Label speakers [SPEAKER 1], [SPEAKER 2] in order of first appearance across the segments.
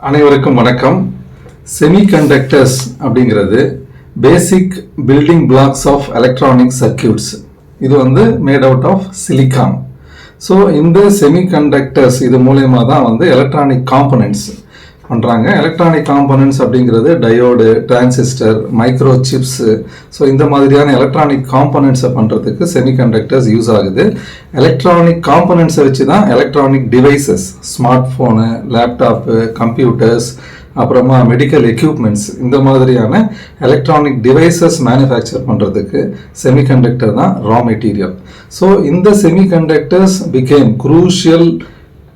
[SPEAKER 1] அனைவருக்கும் வணக்கம். செமிகண்டக்டர்ஸ் அப்படிங்கிறது basic building blocks of electronic circuits. இது made out of silicon. So இந்த செமிகண்டக்டர்ஸ் இது மூலயமா தான் எலக்ட்ரானிக் காம்பனன்ட்ஸ் பண்ணுறாங்க. எலக்ட்ரானிக் காம்பனன்ட்ஸ் அப்படிங்கிறது diode, transistor, micro chips. So இந்த மாதிரியான எலக்ட்ரானிக் காம்பனன்ட்ஸை பண்ணுறதுக்கு செமிகண்டக்டர்ஸ் யூஸ் ஆகுது. எலக்ட்ரானிக் காம்பனன்ட்ஸை வச்சு தான் electronic devices, smart phone, laptop, computers, அப்புறமா மெடிக்கல் எக்யூப்மெண்ட்ஸ், இந்த மாதிரியான எலக்ட்ரானிக் டிவைசஸ் மேனுஃபேக்சர் பண்ணுறதுக்கு செமிகண்டக்டர் தான் ரா மெட்டீரியல். ஸோ இந்த செமிகண்டக்டர்ஸ் பிகேம் குரூஷியல்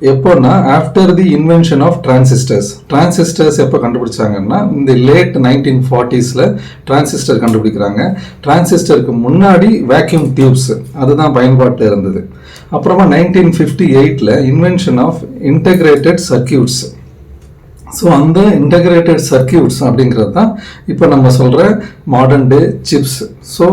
[SPEAKER 1] எப்போனா after the invention of transistors. Transistors எப்போ கண்டுபிடிச்சாங்கன்னா இந்த லேட் 1940s டிரான்சிஸ்டர் கண்டுபிடிக்கிறாங்க. டிரான்சிஸ்டருக்கு முன்னாடி வேக்யூம் டியூப்ஸ் அதுதான் பயன்பாட்டில் இருந்தது. அப்புறமா 1958 invention of integrated circuits. So அந்த இன்டகிரேட்டட் சர்க்கியூட்ஸ் அப்படிங்கிறது தான் இப்போ நம்ம சொல்கிற மாடர்ன் டே சிப்ஸ். ஸோ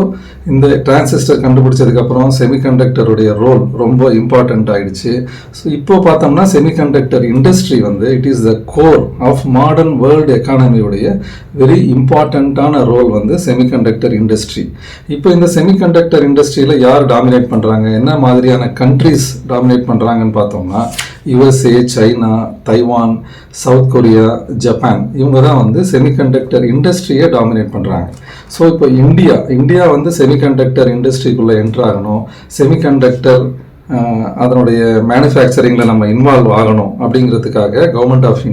[SPEAKER 1] இந்த டிரான்சிஸ்டர் கண்டுபிடிச்சதுக்கப்புறம் செமிகண்டக்டருடைய ரோல் ரொம்ப இம்பார்ட்டண்ட் ஆகிடுச்சு. ஸோ இப்போ பார்த்தோம்னா semiconductor industry it is the core of modern world எக்கானமியுடைய வெரி இம்பார்ட்டண்ட்டான ரோல் செமிகண்டக்டர் இண்டஸ்ட்ரி. இப்போ இந்த செமிகண்டக்டர் இண்டஸ்ட்ரியில் யார் டாமினேட் பண்ணுறாங்க, என்ன மாதிரியான கண்ட்ரீஸ் டாமினேட் பண்ணுறாங்கன்னு பார்த்தோம்னா USA, China, Taiwan, South Korea, Japan, இவங்க தான் செமிகண்டக்டர் இண்டஸ்ட்ரியை டாமினேட் பண்ணுறாங்க. ஸோ இப்போ இந்தியா செமிகண்டக்டர் இண்டஸ்ட்ரிக்குள்ளே என்ட்ராகணும், செமிகண்டக்டர் அதனுடைய மேனுஃபேக்சரிங்கில் நம்ம இன்வால்வ் ஆகணும் அப்படிங்கிறதுக்காக government of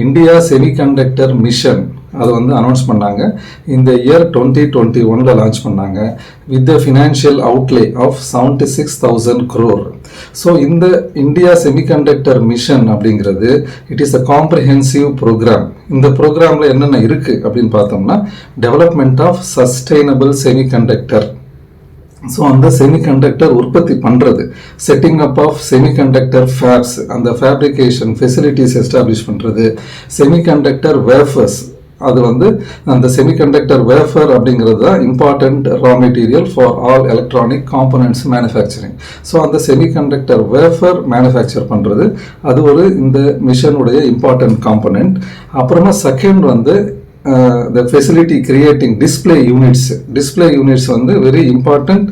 [SPEAKER 1] India semiconductor mission அதை அனௌன்ஸ் பண்ணாங்க. இந்த இயர் 2021 லான்ச் பண்ணாங்க with the financial outlay of 76,000 crore. So இந்த இந்தியா செமிகண்டக்டர் மிஷன் அப்படிங்கிறது it is a comprehensive programme. இந்த ப்ரோக்ராமில் என்னென்ன இருக்குது அப்படின்னு பார்த்தோம்னா development of sustainable semiconductor. So அந்த செமிகண்டக்டர் உற்பத்தி பண்ணுறது, setting up of semiconductor fabs, அந்த ஃபேப்ரிகேஷன் ஃபெசிலிட்டிஸ் எஸ்டாப்ளிஷ் பண்ணுறது, செமிகண்டக்டர் வேஃபர்ஸ், அது அந்த செமிகண்டக்டர் வேஃபர் அப்படிங்கிறது தான் important raw material for all electronic components manufacturing. So அந்த செமிகண்டக்டர் வேஃபர் மேனுஃபேக்சர் பண்ணுறது அது இந்த மிஷனுடைய இம்பார்ட்டன்ட் காம்பனன்ட். அப்புறமா second the facility creating display units very important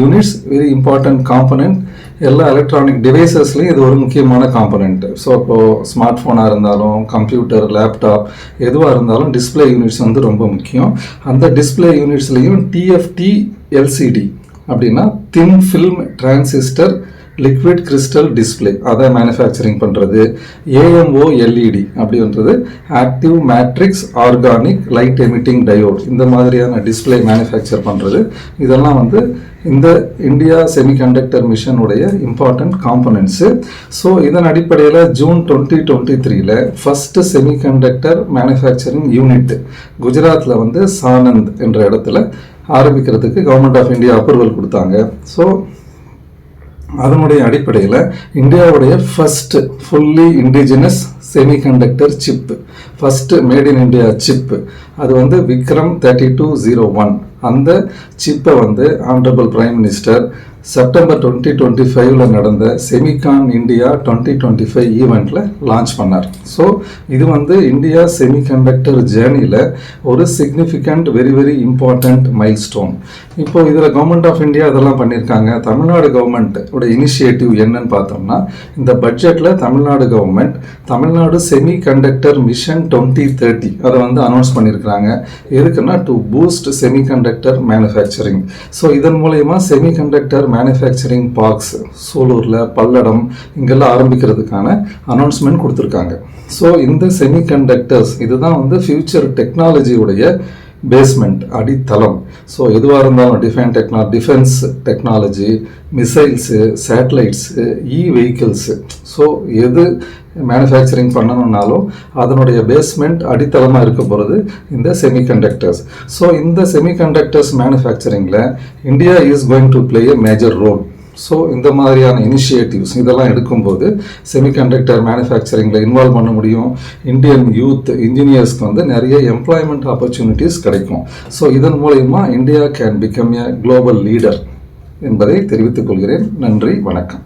[SPEAKER 1] units, very important component. எல்லா எலக்ட்ரானிக் டிவைசஸ்லையும் இது ஒரு முக்கியமான காம்பனண்ட். ஸோ இப்போது ஸ்மார்ட் ஃபோனாக இருந்தாலும், கம்ப்யூட்டர், லேப்டாப் எதுவாக இருந்தாலும் டிஸ்பிளே யூனிட்ஸ் ரொம்ப முக்கியம். அந்த டிஸ்பிளே யூனிட்ஸ்லையும் TFT LCD அப்படின்னா thin film transistor liquid crystal display அதை மேனுஃபேக்சரிங் பண்ணுறது. AMO LED அப்படின்றது active matrix organic light emitting diode, இந்த மாதிரியான டிஸ்பிளே மேனுஃபேக்சர் பண்ணுறது. இதெல்லாம் இந்த இந்தியா செமிகண்டக்டர் மிஷனுடைய இம்பார்ட்டன்ட் காம்பனன்ட்ஸு. ஸோ இதன் அடிப்படையில் June 2023 first semiconductor manufacturing unit குஜராத்தில் சானந்த் என்ற இடத்துல ஆரம்பிக்கிறதுக்கு கவர்மெண்ட் ஆஃப் இந்தியா அப்ரூவல் கொடுத்தாங்க. ஸோ அதனுடைய அடிப்படையில் இந்தியாவுடைய first fully indigenous semiconductor chip, first made in India chip, அது விக்ரம் 3201. அந்த சிப்பை ஆனரபிள் பிரைம் மினிஸ்டர் செப்டம்பர் 2025 நடந்த செமிகான் இந்தியா 2025 ஈவெண்ட்டில் லான்ச் பண்ணார். ஸோ இது இந்தியா செமிகண்டக்டர் ஜேர்னியில் ஒரு significant very very important mile stone. இப்போ இதில் கவர்மெண்ட் ஆஃப் இந்தியா இதெல்லாம் பண்ணியிருக்காங்க. தமிழ்நாடு கவர்மெண்ட் இனிஷியேட்டிவ் என்னன்னு பார்த்தோம்னா இந்த பட்ஜெட்டில் Tamil Nadu government Tamil Nadu semiconductor mission 2030 அதை அனௌன்ஸ் பண்ணியிருக்கிறாங்க. எதுக்குன்னா to boost semiconductor manufacturing. So இதன் மூலயமா செமிகண்டக்டர் மேனுஃபேக்சரிங் பார்க்ஸ் சூலூரில், பல்லடம் இங்கெல்லாம் ஆரம்பிக்கிறதுக்கான அனௌன்ஸ்மெண்ட் கொடுத்துருக்காங்க. ஸோ இந்த செமிகண்டக்டர்ஸ் இதுதான் ஃபியூச்சர் டெக்னாலஜியுடைய பேஸ்மெண்ட், அடித்தளம். ஸோ எதுவாக இருந்தாலும் defence technology, missiles, satellites, vehicles, so எது மேனுஃபேக்சரிங் பண்ணணும்னாலும் அதனுடைய பேஸ்மெண்ட் அடித்தளமாக இருக்க போகிறது இந்த செமிகண்டக்டர்ஸ். ஸோ இந்த செமிகண்டக்டர்ஸ் மேனுஃபேக்சரிங்கில் India is going to play a major role. So இந்த மாதிரியான இனிஷியேட்டிவ்ஸ் இதெல்லாம் எடுக்கும்போது செமிகண்டக்டர் மேனுஃபேக்சரிங்கில் இன்வால்வ் பண்ண முடியும். இந்தியன் யூத் இன்ஜினியர்ஸ்க்கு நிறைய எம்ப்ளாய்மெண்ட் ஆப்பர்ச்சுனிட்டிஸ் கிடைக்கும். ஸோ இதன் மூலயமா India can become a global leader என்பதை தெரிவித்துக் கொள்கிறேன். நன்றி, வணக்கம்.